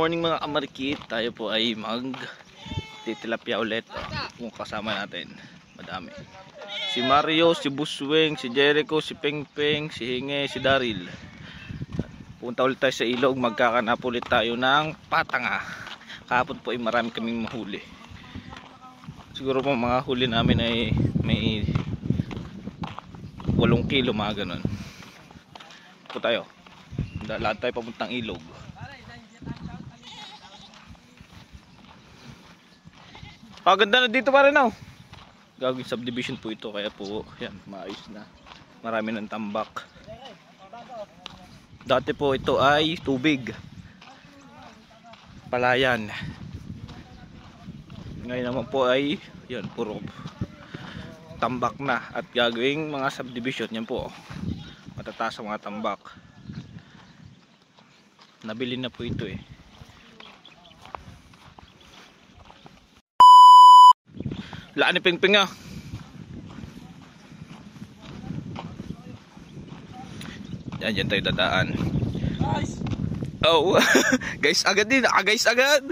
morning mga kamarikit. Tayo po ay titilapia ulit. Kung kasama natin, madami. Si Mario, si Busweng, si Jericho, si Pengpeng, si Hinge, si Daryl. Punta ulit tayo sa ilog. Magkakanap ulit tayo ng patanga. Kahapon po ay marami kaming mahuli. Siguro po mga huli namin ay may 8 kilo, mga ganun. Po tayo. Lahat tayo papuntang ilog. Ganda na dito pa rin, oh. Gagawin subdivision po ito, kaya po yan, maayos na. Marami ng tambak. Dati po ito ay tubig, palayan. Ngayon naman po ay yan, puro tambak na. At gagawing mga subdivision. Yan po, matataas ang mga tambak. Nabili na po ito eh. Laan ni Pengpeng ah. Yan tayo dadaan. Oh, guys agad din. Guys agad.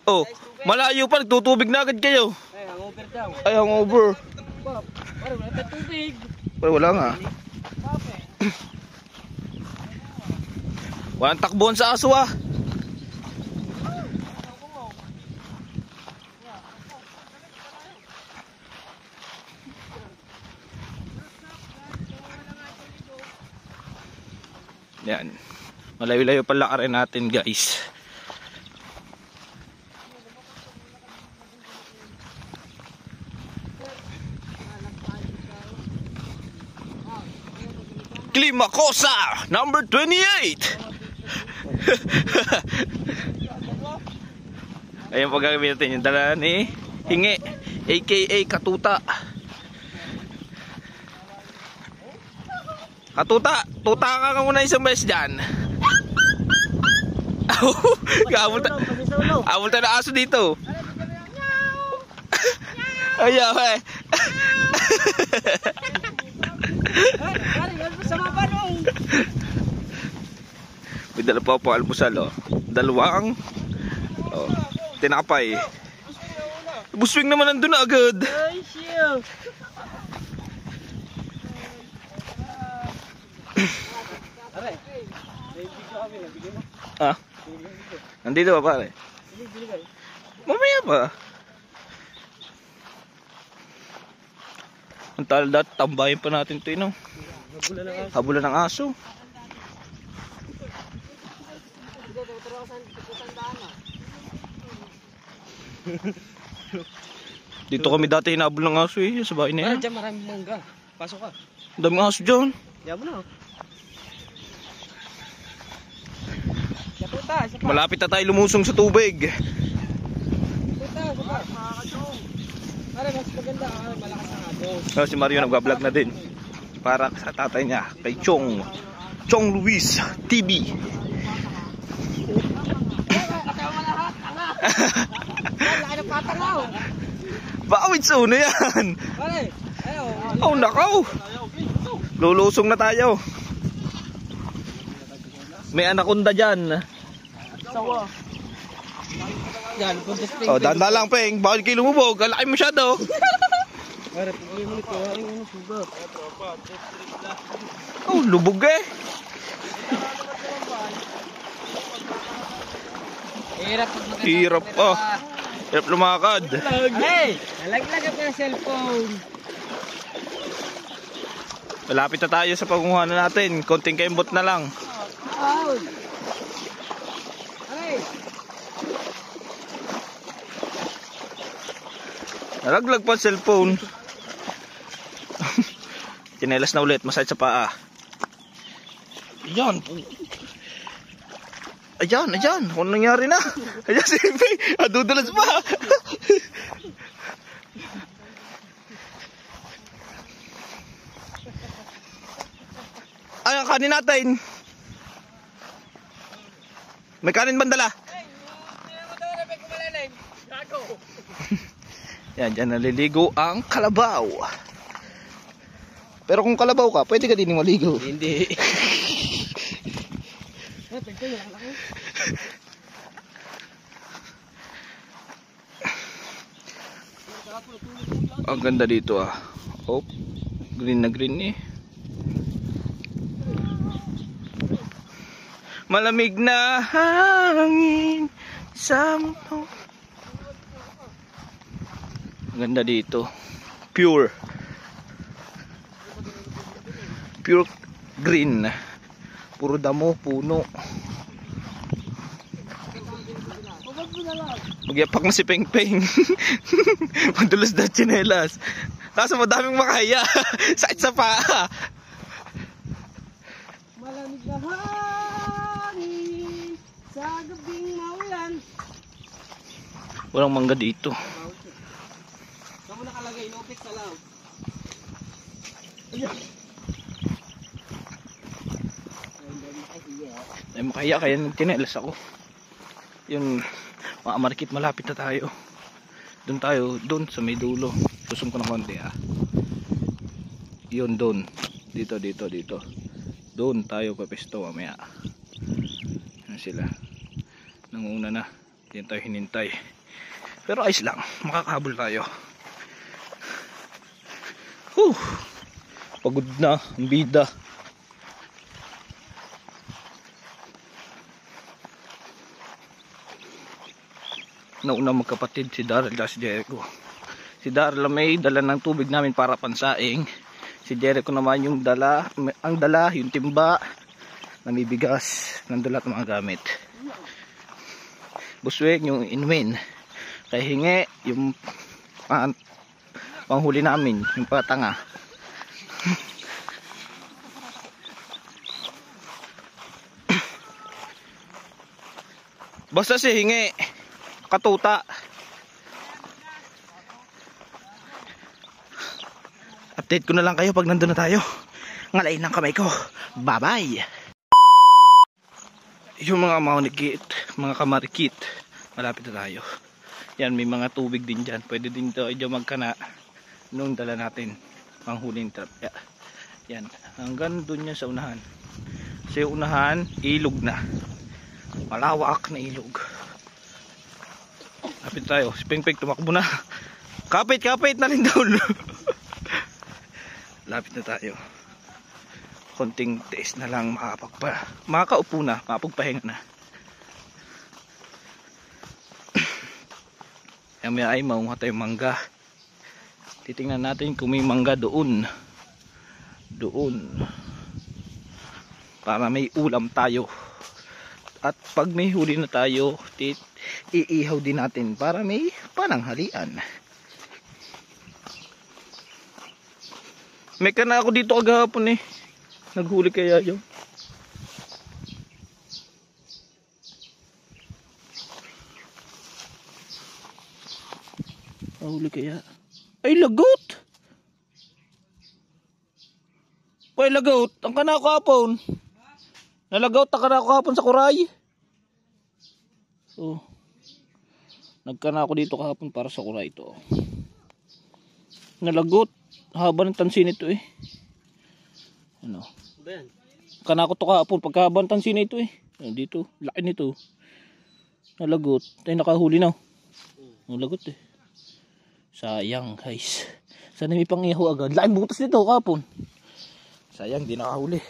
Oh, malayo pa, nagtutubig na agad kayo. Ay, hangover daw. Ay, hangover. Parang wala pa tubig. Pero wala nga. Walang takbuhan sa aso ah. Yan. Malayo-layo pala ka rin natin, guys. Climacosa number 28. Ayan po gagawin natin yung dala ni Hinge, aka Katuta. Katuta, tuta ka muna isang beses dyan. Abol tayo na aso dito. Ayaw eh. May dala pa po almusal, oh. Dalawang tinapay. Buswing naman nandun na agad. Ah, nandito ba pare? Mamaya ba? Ang taladat, tambayin pa natin ito, no? Habulan ng aso. Dito kami dati hinabol ng aso eh, sa bahay na yan. Diyan maraming mangga. Pasok ka. Daming aso dyan. Diyan mo na. Malapit na tayo lumusong sa tubig. Para mas maganda, malakas ang agos. Si Mario nagbablog na din para sa tatay niya, kay Chong Luis TV. Bawit sa una yan. Oh nakaw, lulusong na tayo. May anaconda dyan. Oh, danda lang Peng, bawal kayo lumubog, kalaki masyado. Oh, lubog eh. Hirap oh. Hirap lumakad. Hey, nalaglag ako ng cellphone. Malapit na tayo sa pagkukuha natin. Konting kaimbot na lang. Nalaglag pa cellphone. Tinelas na ulit, masakit sa paa. Ayan. Ayan. Kung nangyari na. Ayan si Peng. Adudulas pa. Ay, ang kanin natin. May kanin bandala. Yan, dyan naliligo ang kalabaw. Pero kung kalabaw ka, pwede ka din maligo. Hindi. Ang ganda dito ah. Oh, green na green eh. Malamig na hangin sa mundo. Ang ganda dito. Pure green. Puro damo, puno. Magyapak mo si Peng Peng. Magdulas na tsinelas. Kaso madaming makaya. Sakit sa paa. Malamig na hangin sa gabing maulan. Walang mangga dito. Saan mo nakalagay? Inopik sa law. Ay makaya kaya nagtinelas ako. Yun, mga market malapit na tayo. Doon tayo, doon sa may dulo. Susum ko ng konti ah. Yun doon. Dito. Doon tayo papesto mamaya. Yan sila. Nanguna na. Yan tayo hinintay. Pero ayos lang, makakahabol tayo. Pagod na ang bida. Nauna magkapatid si Daryl at si Jericho. Si Daryl may dala ng tubig namin para pansaing. Si Jericho naman yung dala yung timba, namibigas, nandulat ng mga gamit. Busweng yung inwin. Kaya hingi yung panghuli namin, yung patanga. Basta si hingi katuta. Update ko na lang kayo pag nandun na tayo. Ngalain ng kamay ko. Bye bye. Yung mga maunigit, mga kamarikit, malapit na tayo. Yan, may mga tubig din dyan. Pwede din tayo magkana nung dala natin panghuling trap. Yan, hanggang dun yan sa unahan. Sa unahan, ilog na. Malawak na ilog. Lapit tayo. Si Peng Peng tumakbo na. Kapit na rin daw. Lapit na tayo. Konting taste na lang makakaupo na, makapagpahinga na. May ay maunga tayong mangga. Titingnan natin kung may mangga doon. Para may ulam tayo. At pag may huli na tayo, iihaw din natin para may pananghalian. May kana ako dito kagahapon eh. Naghuli kaya yun. Nahuli kaya. Ay lagot. Ay lagot. Ang kana ko hapon. Nalagaw ta kana ako kahapon sa kuray. So, nagkana ako dito kahapon para sa kuray ito. Nalagot. Haba ng tansin ito eh. Ano? Ben. Kana ko to kahapon pagkahaba ng tansin ito eh. Dito, laki nito. Nalagot. Tayo nakahuli na. Nalagot eh. Sayang guys. Sana may pangiho agad. Laking butas nito kahapon. Sayang di nakahuli.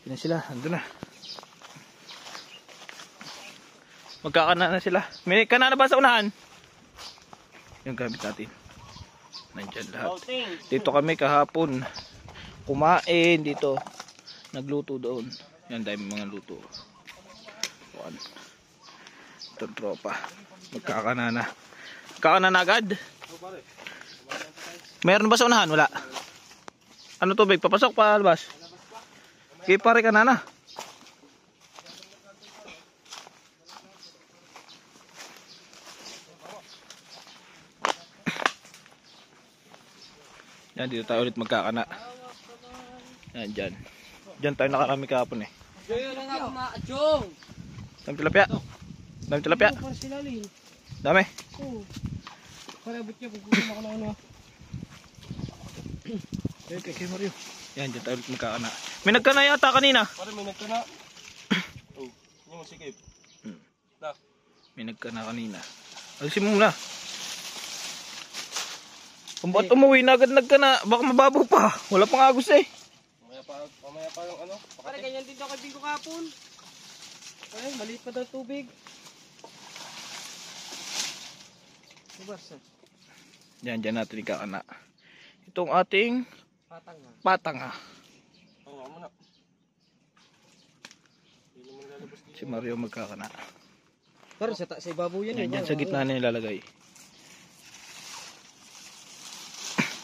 Yan sila, andun na. Magkakana na sila. May kanana ba sa unahan? Yung gamit natin. Nandyan lahat. Dito kami kahapon. Kumain dito. Nagluto doon. Yan dahil mga luto. One. Itong tropa. Magkakana na. Magkakana na agad? Meron ba sa unahan? Wala. Ano tubig? Papasok pa labas? Okay, pare ka na. Yan, dito tayo ulit magkakana. Yan, dyan. Dyan tayo nakarami kahapon eh. Diyan na nga kumaachong. Dami tilapia. Dami tilapia. Dami. Oo. Parabot niya, pupunin ako na ano. Okay, Mario. Yan, dyan tayo ulit magkakana. May nagkana yata kanina. Pare, may nagkana. Oh, yung sikip. May nagkana kanina. Alisin mo muna. Kung ba't umuwi na agad ka na, baka mababaw pa. Wala pang agos eh. Mamaya pa yung ano. Pare, ganyan din daw kay Bingo kapon. Ay, maliit pa daw tubig. Subas. Diyan natin ikakana. Itong ating Patang nga. patanga. Oo, muna. Si Mario magkakana. Pero sa ibabaw yan. Yan sa gitna na nilalagay.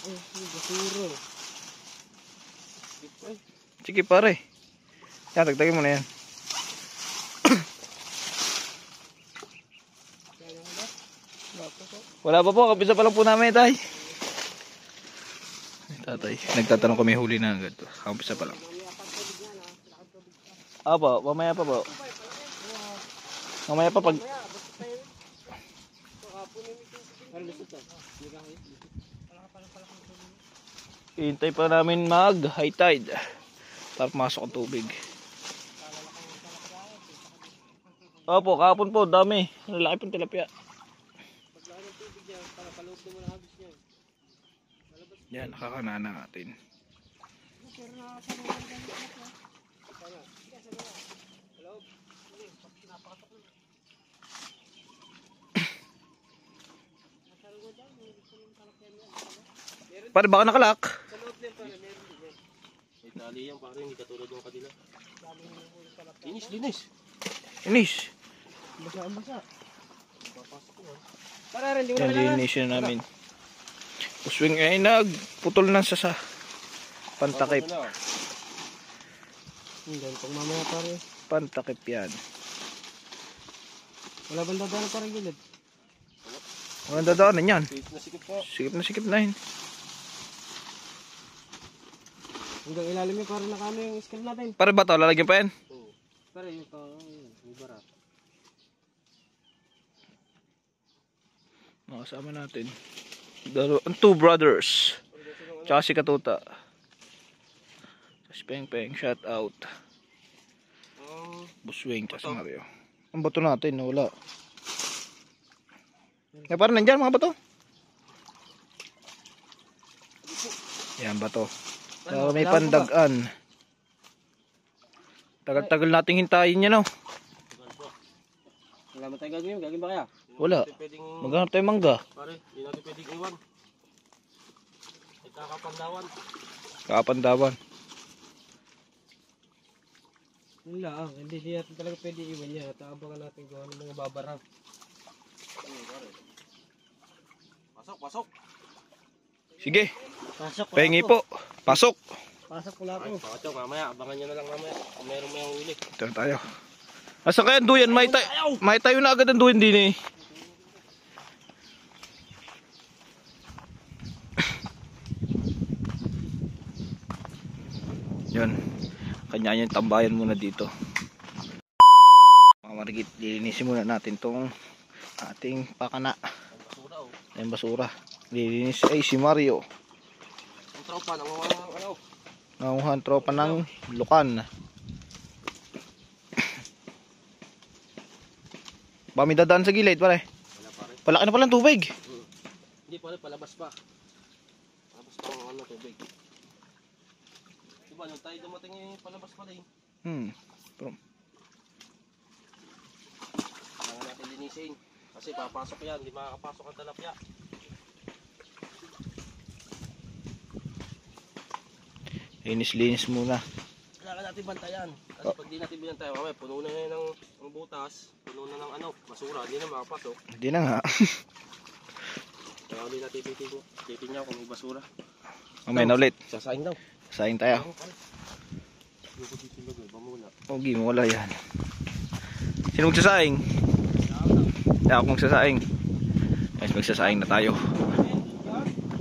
Ay, basuro. Sige pare. Yan, tagtagin mo na yan. Wala pa po, kapisa pa lang po namin tay. Tatay, nagtatanong kami huli na agad. Kapisa pa lang. Apo, mamaya pa po. Mamaya pa pag... Hintay pa namin mag high tide para pumasok ang tubig. Opo, kahapon po, dami. Lalaki pong tilapia. Yan, nakakanana natin. Pare, baka nakalak. May tali yan pare, hindi katulad yung kadila. Linis. Inis. Basa. Para rin, di mo Yan, na kailangan. linis na namin. Uswing ay nagputol na sa pantakip. Hindi, pag mamaya pare. Pantakip yan. Wala bang dadaan parang gilid? Walang dadaanan yan. Sikip na sikip po. Sikip na yun. Hanggang ilalim yung parang nakano yung skill natin. Pare ba ito? Lalagyan pa yan? Oo. Pero yung ito, yung barat. Makasama natin. Ang two brothers. Tsaka si Katuta. Si Peng Peng, shout out. Buswing, tsaka si Mario. Ang bato natin, wala. Eh, parang nandyan mga bato. Yan, bato. May pandagan. Tagal-tagal nating hintayin yan, oh. Wala mo tayo gagawin, gagawin ba kaya? Wala. Maghanap tayo mangga. Pare, hindi natin pwedeng iwan. Ay kakapandawan. Kapandawan. Yun lang, hindi natin talaga pwede iwan yan. At abangan natin kung ano mga babarang. Pasok. Sige, Pasok pahingi po. Pasok. Pasok pula Ay, po. pakatyo, mamaya. Abangan nyo na lang mamaya. Kung meron may ang huli. Ito na tayo. Asa kaya ang duyan? May tayo na agad ang duyan din eh. Yun. Kanya yung tambayan muna dito. Mga marigit, lilinisin muna natin tong ating pakana. Basura oh. Yung basura. Lilinis ay si Mario. Ang tropa, nangunga ng ano. Nanguhan tropa ng lukan. Ba may dadaan sa gilid pare? Wala pare. Palaki na pala ang tubig. Hindi pare, palabas pa. Palabas pa ang ano, tubig. Diba, nung tayo dumating yung palabas pa rin. Kailangan natin linisin. Kasi papasok yan, hindi makakapasok ang talapya. Linis-linis muna. Kailangan natin bantayan. Kasi pag di natin binantayan, mamaya puno na yan ng butas, puno na ng ano, basura, hindi na makapasok. Hindi na nga. Kaya ulit natin titingnan kung may basura. Mamaya na ulit. Sasaing daw. Saing tayo. Yung titingnan mo, pamuna. Okay, wala yan. Sino magsasaing? Ako magsasaing. Guys, magsasaing na tayo.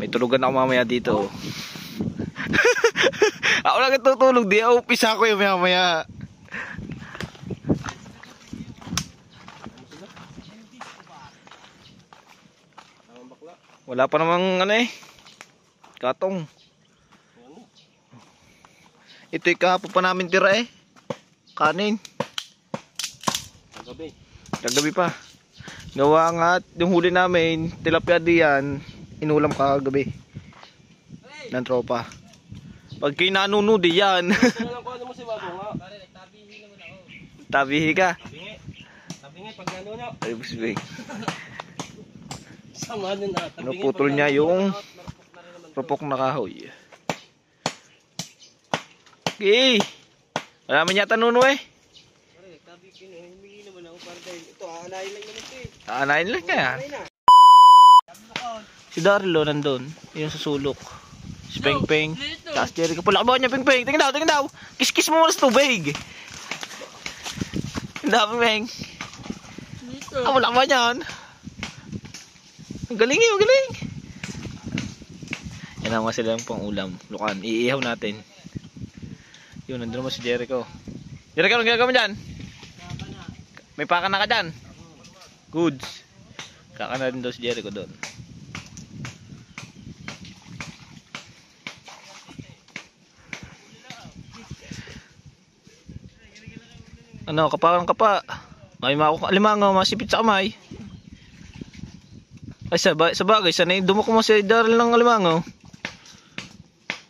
May tulugan ako mamaya dito. Ako lang tutulog. Di ako pisa ko yung mamaya. Wala pa namang ano eh. Katong. Ito'y kahapon pa namin tira eh. Kanin. Kagabi. Kagabi pa. Gawa nga yung huli namin, tilapia diyan, inulam kagabi. ng tropa. Pag kayo nanunudi yan. Ano lang kung ano mo si Bago nga. Pare, nagtabihi naman ako. Tabihi ka. Tabingi pag ano nyo. Ay, buswing. Sama din na. Naputol niya yung rupok na kahoy. Okay. Wala man yata nuno eh. Pare, nagtabihi na. Humingi naman ako para dahil ito, aanahin lang naman ito eh. Aanayin lang kaya. Si Darlo nandun. Yung sa sulok. Si Peng Peng. Tapos Jericho. Pula ka niya Peng Peng. Tingin daw, tingin daw. Kiss-kiss mo muna sa tubig. Hindi Peng Peng. Ah, wala ka ba niyan? Ang galing eh, ang galing. Yan naman sila yung pang ulam. Lukan, iihaw natin. Yun, nandun naman si Jericho. Jericho, anong ginagawa mo dyan? May paka na ka dyan? Goods. Kaka na rin daw si Jericho doon. Ano, kapakan kapa. Ay, limangaw, masipit sa kamay. Ay, sa bagay, sanay dumok mo si Daryl ng alimangaw.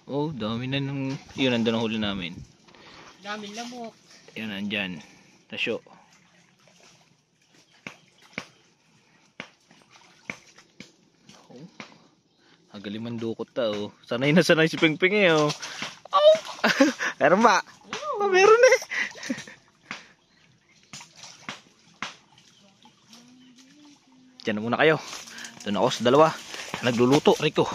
Oh, dami na nung... Yun, nandun ang huli namin. Daming lamok. Yan, nandyan. Tasyo. Oh. Agaliman dukot ta, oh. Sanay na sanay si Peng Peng eh, oh. Oh! Meron ba? Oh, meron eh. Diyan na muna kayo. Doon ako sa dalawa. Nagluluto, Rico.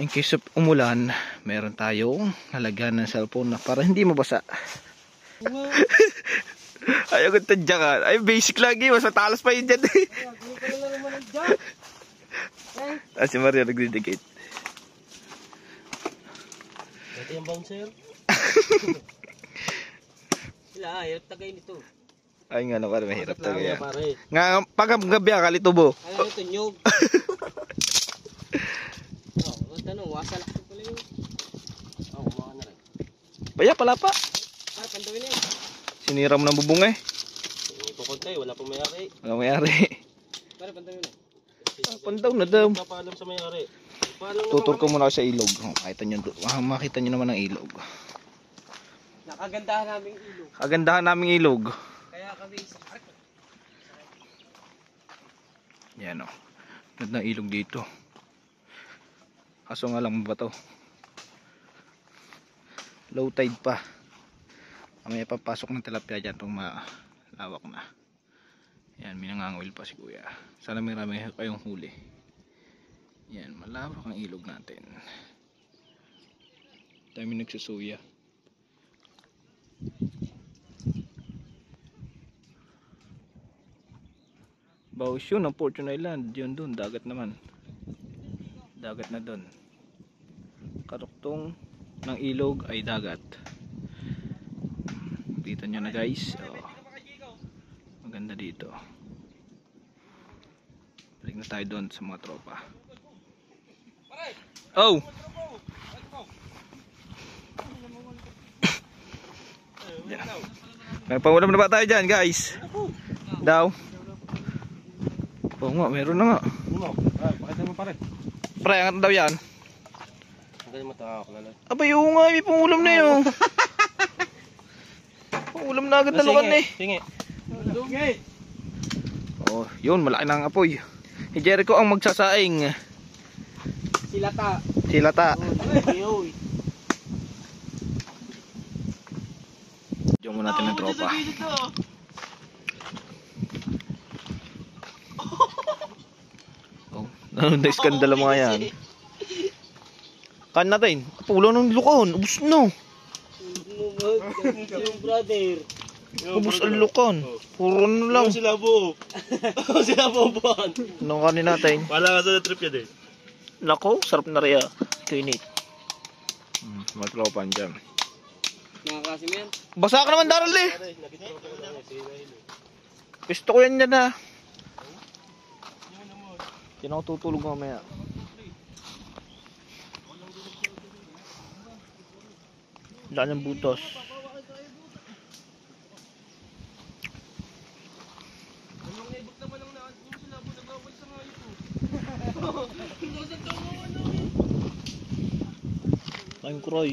In case of umulan, meron tayong lalagyan ng cellphone na para hindi mabasa. Ay, agad tadya ka. Ay, basic lagi. Mas matalas pa yun dyan. Ah, si Mario nagdidikit. Ito yung bouncer. Sila, hirap tagay nito. Ay nga na pare, mahirap talaga yan. Pare. Nga, paggabi kalitubo. Ano ito, nyog? Oh, tanong, wasalak ko pala yun. Oo, mga na rin. Baya, pala pa. Ah, pandawin na yun. Sinira mo ng bubong eh. Ikukuntay, wala pong mayari. Walang mayari. Pare, pandawin na. Pandaw na daw. Napaalam sa mayari. Paalam Tutur ko muna sa ilog. Makita nyo naman ang ilog. Nakagandahan naming ilog. Kagandahan naming ilog. Kaya kami sa Yan o. Ganda ng ilog dito. Kaso nga lang ba to? Low tide pa. Mamaya papasok ng tilapia dyan itong malawak na. Yan, may nangangawil pa si kuya. Sana may rami kayong huli. Yan, malawak ang ilog natin. Dami nagsusuya. Bawas yun ang Fortune Island. Yun dun, dagat naman. Dagat na dun. Karuktong ng ilog ay dagat. Kita nyo na guys. Oh. Maganda dito. Balik na tayo doon sa mga tropa. Oh! May pangulam na ba tayo dyan guys? Daw. Oo nga, meron na nga. Pakita mo pare. Pre, angat daw yan. Ang galing mo tawa ko na lang. Aba yung nga, may pangulam na yun. Pangulam na agad na lukan eh. Tingi. Oh, yun, malaki na ang apoy. Si Jericho ang magsasaing. silata. Silata. Yoy. Diyan mo natin ng tropa. Oh, ano na iskandalo mga yan. Kan natin. Pulo ng lukan. Ubus na. Yung brother. Ubus ang lukan. Puro na lang. Sila buo. Sila buuan. Anong kanin natin? Wala ka sa trip yan eh. Nako, sarap na rin. Kinit. Mga tropa dyan. Nakakasi mo yan? Basa ka naman Daryl eh. Gusto ko yan dyan ha. Yan ako tutulog mamaya. Wala ng butos. Laking kuroy.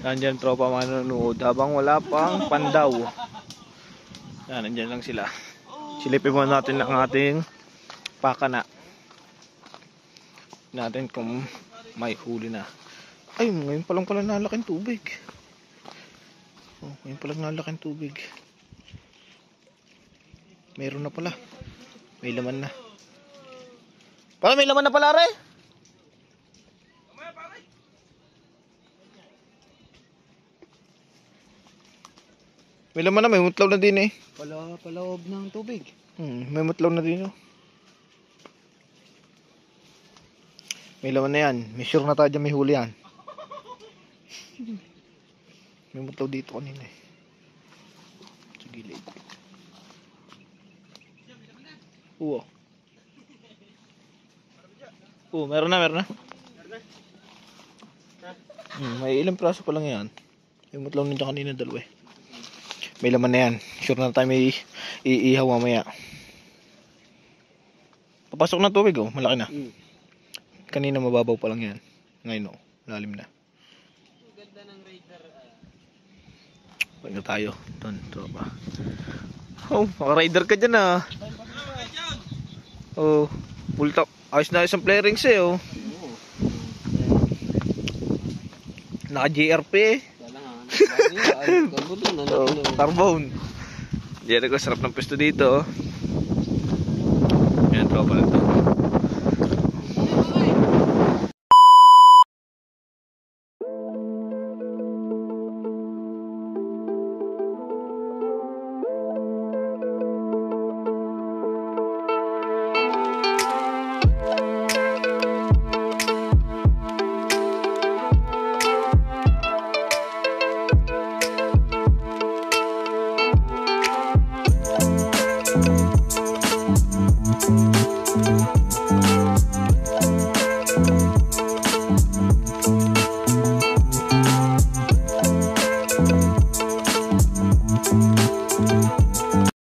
Nandyan tropa manonood habang wala pang pandaw. Yan, nandyan lang sila. Silipin mo natin ang ating pakana. Natin kung may huli na. Ay, ngayon pa lang pala nalaking tubig. Oh, ngayon pa lang nalaking tubig. Meron na pala. May laman na. Pala, may laman na pala, re. May laman na, may mutlaw na din eh. Paloob ng tubig. May mutlaw na din oh. May laman na yan. May sure na tayo dyan may huli yan. May mutlaw dito kanina eh. Sa gilid. Oo. Oo, meron na. May ilang praso pa lang yan. May mutlaw na dyan kanina dalawa eh. May laman na yan. Sure na tayo may iihaw mamaya. Papasok na tubig oh. Malaki na. Kanina mababaw pa lang yan. Ngayon oh. Lalim na. Ganda ng radar. Huwag na tayo. Doon. Tropa. Oh. Maka-rider ka dyan ah. Oh. Bultak. Ayos na isang flarings eh oh. Naka-JRP eh. Carbone. Jericho, sarap ng pwesto dito. Yan, tropa na to.